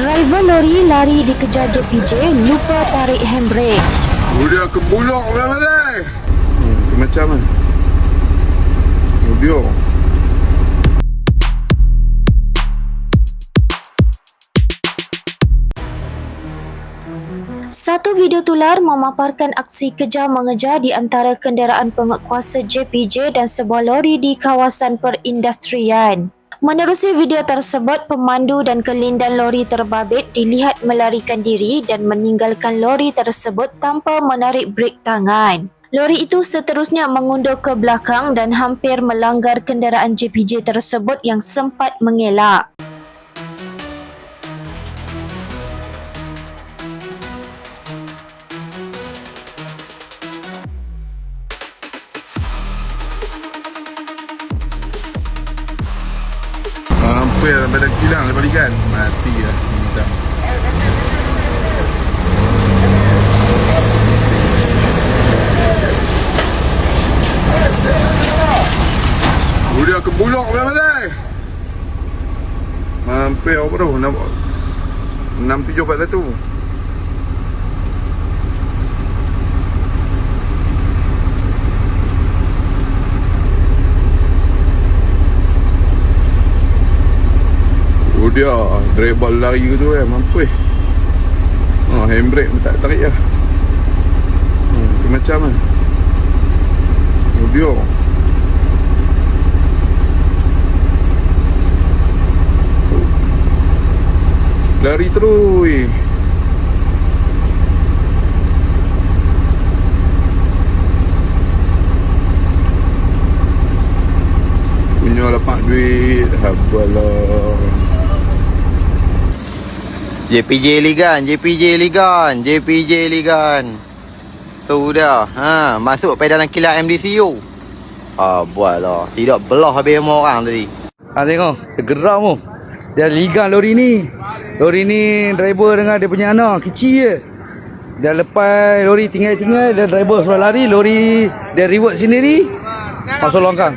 Driver lori lari dikejar JPJ lupa tarik handbrake. Dia kebulok mana? Macam mana? Dia. Satu video tular memaparkan aksi kejar mengejar di antara kenderaan penguatkuasa JPJ dan sebuah lori di kawasan perindustrian. Menerusi video tersebut, pemandu dan kelindan lori terbabit dilihat melarikan diri dan meninggalkan lori tersebut tanpa menarik brek tangan. Lori itu seterusnya mengundur ke belakang dan hampir melanggar kenderaan JPJ tersebut yang sempat mengelak. Hampir sampai dah kilang lepas ni kan. Mati lah. Macam. Dia kebulok mana? Hampir apa tu? 6741. Dia driver lari tu mampus. Handbrake pun tak tarik lah. Macam mana? Dia lari terus. Punya lapak duit. Habalah. JPJ Ligan. Tu dah. Masuk pada dalam kilang MDCU. Buatlah. Tidak belah habis sama orang tadi. Tengok, tergerak mu. Dia ligan lori ni. Lori ni driver dengan dia punya anak kecil je. Dia lepas lori tinggal, dia driver suruh lari, lori dia reward sendiri. Masuk longkang.